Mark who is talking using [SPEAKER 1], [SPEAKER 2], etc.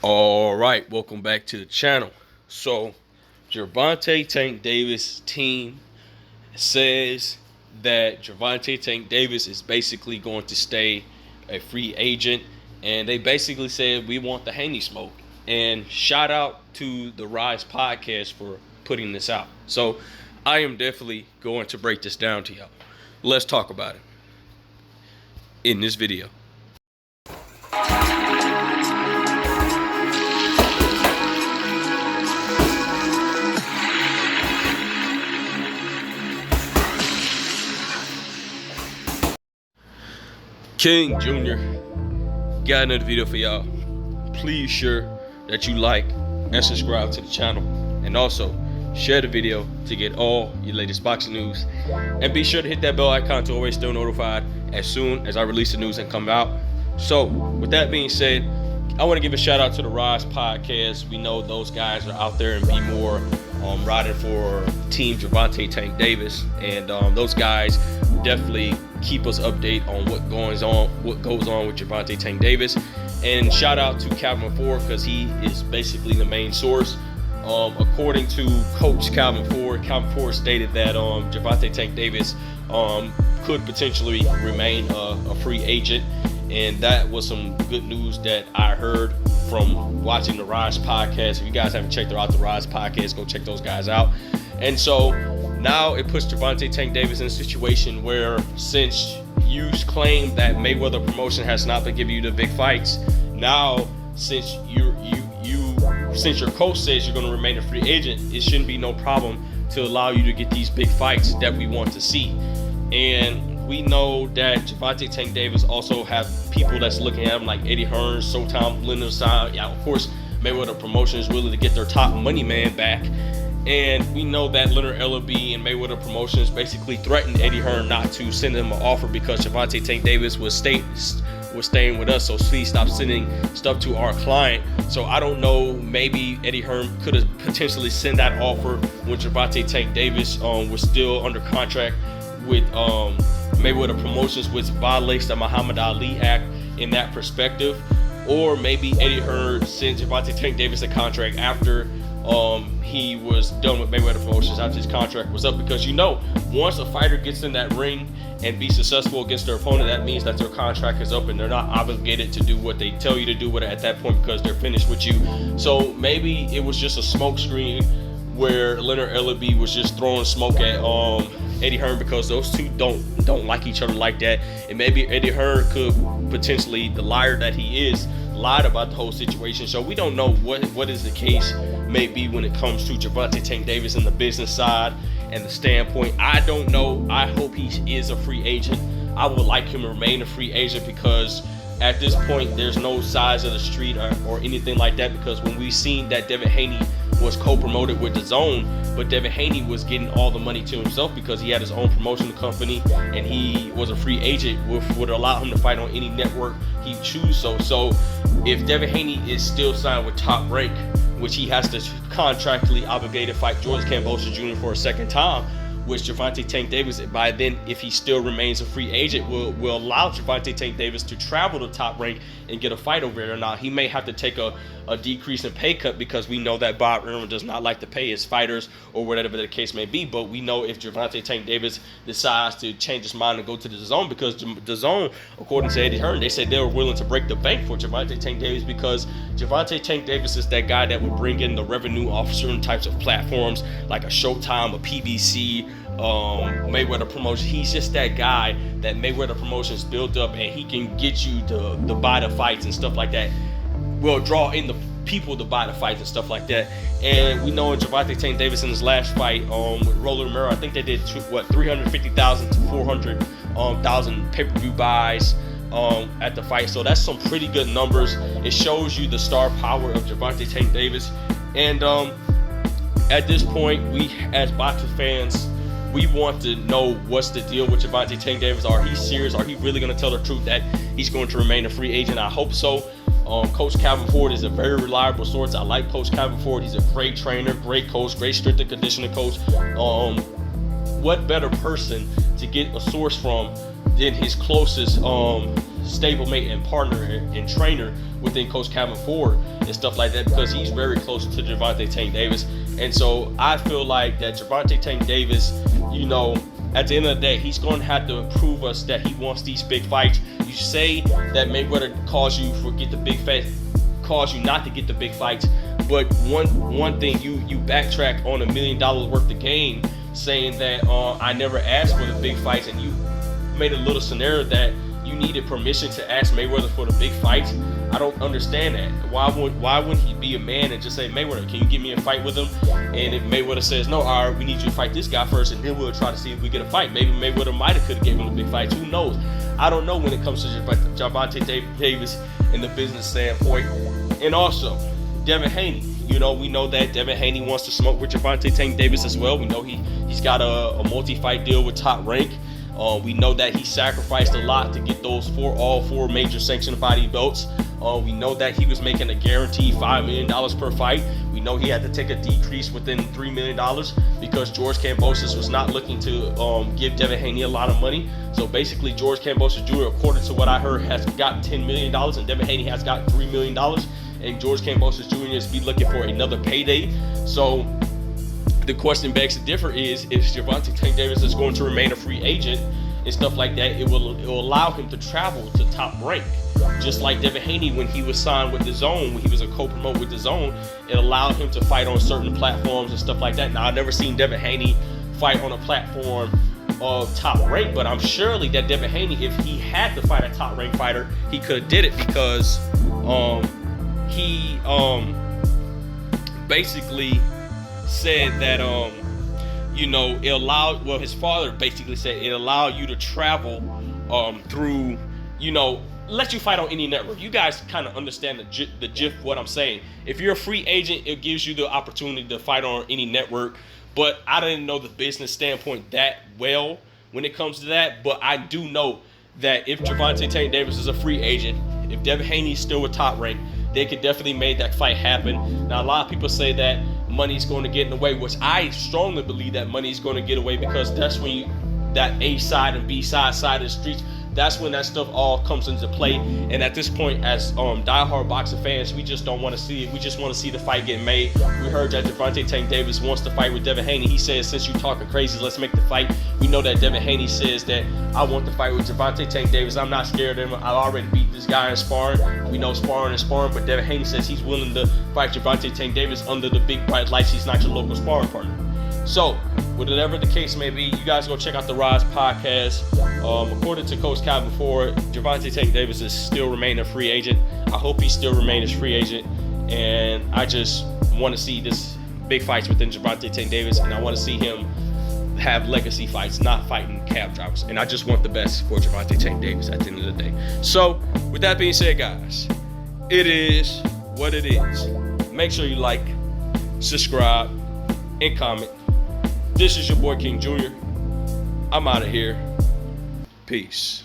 [SPEAKER 1] All right, welcome back to the channel. So, Gervonta Tank Davis team says that Gervonta Tank Davis is basically going to stay a free agent, and they basically said we want the Haney smoke. And shout out to the Rise podcast for putting this out. So, I am definitely going to break this down to y'all. Let's talk about it in this video. King Jr. got another video for y'all. Please sure that you like and subscribe to the channel, and also share the video to get all your latest boxing news, and be sure to hit that bell icon to always stay notified as soon as I release the news and come out. So with that being said, I want to give a shout out to the Rise podcast. We know those guys are out there and be more riding for Team Gervonta Tank Davis, and those guys definitely keep us update on what goes on with Gervonta Tank Davis. And shout out to Calvin Ford, because he is basically the main source. According to Coach Calvin Ford stated that Gervonta Tank Davis could potentially remain a free agent, and that was some good news that I heard from watching the Rise podcast. If you guys haven't checked out the Rise podcast, go check those guys out. And so now it puts Gervonta Tank Davis in a situation where, since you claim that Mayweather promotion has not been giving you the big fights, now since since your coach says you're going to remain a free agent, it shouldn't be no problem to allow you to get these big fights that we want to see. And we know that Gervonta Tank Davis also have people that's looking at him, like Eddie Hearn, Showtime, Leonard Stein. Yeah, of course, Mayweather Promotion is willing to get their top money man back. And we know that Leonard Ellaby and Mayweather Promotions basically threatened Eddie Hearn not to send him an offer because Gervonta Tank Davis was staying with us, so please stop sending stuff to our client. So I don't know, maybe Eddie Hearn could have potentially sent that offer when Gervonta Tank Davis was still under contract with Mayweather Promotions, which violates the Muhammad Ali Act in that perspective. Or maybe Eddie Hearn sent Gervonta Tank Davis a contract after he was done with Mayweather Promotions, after his contract was up, because once a fighter gets in that ring and be successful against their opponent, that means that their contract is up and they're not obligated to do what they tell you to do with it at that point, because they're finished with you. So maybe it was just a smoke screen where Leonard Ellaby was just throwing smoke at Eddie Hearn, because those two don't like each other like that. And maybe Eddie Hearn could potentially, the liar that he is, lied about the whole situation. So we don't know what is the case may be when it comes to Gervonta Tank Davis and the business side and the standpoint. I don't know. I hope he is a free agent. I would like him to remain a free agent, because at this point there's no size of the street or anything like that, because when we seen that Devin Haney was co-promoted with DAZN, but Devin Haney was getting all the money to himself because he had his own promotion company and he was a free agent, which would allow him to fight on any network he choose. So if Devin Haney is still signed with Top Rank, which he has to contractually obligated to fight George Kambosos Jr. for a second time, which Gervonta Tank Davis, by then, if he still remains a free agent, will allow Gervonta Tank Davis to travel to Top Rank and get a fight over there. Now, he may have to take a decrease in pay cut, because we know that Bob Arum does not like to pay his fighters, or whatever the case may be. But we know if Gervonta Tank Davis decides to change his mind and go to the DAZN, because the DAZN, according to Eddie Hearn, they said they were willing to break the bank for Gervonta Tank Davis, because Gervonta Tank Davis is that guy that would bring in the revenue off certain types of platforms like a Showtime, a PBC, Mayweather Promotions. He's just that guy that Mayweather Promotions built up, and he can get you to buy the fights and stuff like that. Will draw in the people to buy the fights and stuff like that. And we know Gervonta Tank Davis in his last fight with Roland Romero, I think they did 350,000 to 400,000 pay-per-view buys at the fight. So that's some pretty good numbers. It shows you the star power of Gervonta Tank Davis. And at this point, we as boxing fans, we want to know what's the deal with Gervonta Tank Davis. Are he serious? Are he really going to tell the truth that he's going to remain a free agent? I hope so. Coach Calvin Ford is a very reliable source. I like Coach Calvin Ford. He's a great trainer, great coach, great strength and conditioning coach. What better person to get a source from than his closest stablemate and partner and trainer within Coach Calvin Ford and stuff like that, because he's very close to Gervonta Tank Davis. And so I feel like that Gervonta Tank Davis, you know, at the end of the day, he's going to have to prove us that he wants these big fights. You say that Mayweather caused you not to get the big fights, but one thing you backtrack on $1 million worth of game, saying that I never asked for the big fights, and you made a little scenario that you needed permission to ask Mayweather for the big fights. I don't understand that. Why wouldn't he be a man and just say, Mayweather, can you give me a fight with him? And if Mayweather says no, all right, we need you to fight this guy first, and then we'll try to see if we get a fight. Maybe Mayweather might have could have given him a big fight. Who knows? I don't know when it comes to Gervonta Davis in the business standpoint. And also, Devin Haney. You know, we know that Devin Haney wants to smoke with Gervonta Tank Davis as well. We know he's got a multi-fight deal with Top Rank. We know that he sacrificed a lot to get those all four major sanctioned body belts. We know that he was making a guaranteed $5 million per fight. We know he had to take a decrease within $3 million because George Kambosos was not looking to give Devin Haney a lot of money. So basically, George Kambosos Jr., according to what I heard, has got $10 million, and Devin Haney has got $3 million. And George Kambosos Jr. is be looking for another payday. So the question begs to differ is, if Gervonta Tank Davis is going to remain a free agent and stuff like that, it will allow him to travel to Top Rank. Just like Devin Haney, when he was signed with DAZN, when he was a co-promote with DAZN, it allowed him to fight on certain platforms and stuff like that. Now, I've never seen Devin Haney fight on a platform of Top Rank, but I'm surely that Devin Haney, if he had to fight a Top Rank fighter, he could have did it, because he basically said that you know, it allowed, well, his father basically said it allowed you to travel through, you know, let you fight on any network. You guys kind of understand the gist of what I'm saying. If you're a free agent, it gives you the opportunity to fight on any network. But I didn't know the business standpoint that well when it comes to that. But I do know that if Gervonta Tank Davis is a free agent, if Devin Haney's still with Top Rank, they could definitely make that fight happen. Now, a lot of people say that money's going to get in the way, which I strongly believe that money's going to get away, because that's when that A side and B side of the streets, that's when that stuff all comes into play. And at this point, as diehard boxing fans, we just don't want to see it. We just want to see the fight get made. We heard that Gervonta Tank Davis wants to fight with Devin Haney. He says, since you talking crazy, let's make the fight. We know that Devin Haney says that I want to fight with Gervonta Tank Davis. I'm not scared of him. I already beat this guy in sparring. We know sparring is sparring, but Devin Haney says he's willing to fight Gervonta Tank Davis under the big bright lights. He's not your local sparring partner. So, whatever the case may be, you guys go check out the Rise podcast. According to Coach Calvin Ford, Gervonta Tank Davis is still remaining a free agent. I hope he still remains a free agent. And I just want to see this big fights within Gervonta Tank Davis, and I want to see him have legacy fights, not fighting cab drivers. And I just want the best for Gervonta Tank Davis at the end of the day. So, with that being said, guys, it is what it is. Make sure you like, subscribe, and comment. This is your boy King Jr. I'm out of here. Peace.